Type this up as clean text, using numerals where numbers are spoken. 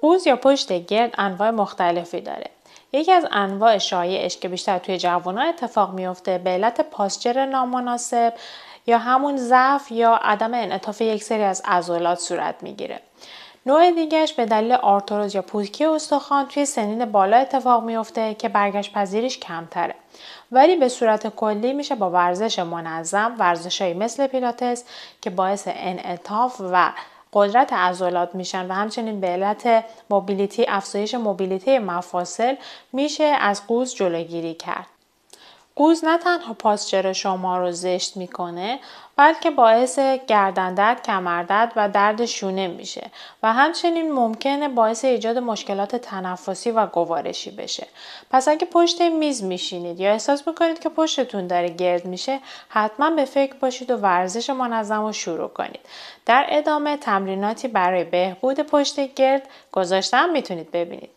قوز یا پشت گرد انواع مختلفی داره. یکی از انواع شایعش که بیشتر توی جوانان اتفاق میفته به علت پاسچر نامناسب یا همون ضعف یا عدم انعطاف یک سری از عضلات صورت میگیره. نوع دیگهش به دلیل آرتروز یا پوکی استخوان توی سنین بالا اتفاق میفته که برگشت پذیریش کمتره. ولی به صورت کلی میشه با ورزش منظم، ورزشایی مثل پیلاتس که باعث انعطاف و قدرت عضلات میشن و همچنین به علت موبیلیتی، افزایش موبیلیتی مفاصل میشه از قوز جلوگیری کرد. قوز نه تنها پاسچر شما رو زشت میکنه بلکه باعث گردندرد، کمردرد و درد شونه میشه و همچنین ممکنه باعث ایجاد مشکلات تنفسی و گوارشی بشه. پس اگه پشت میز میشینید یا احساس میکنید که پشتتون داره گرد میشه، حتما به فکر باشید و ورزش منظم رو شروع کنید. در ادامه تمریناتی برای بهبود پشت گرد گذاشتم میتونید ببینید.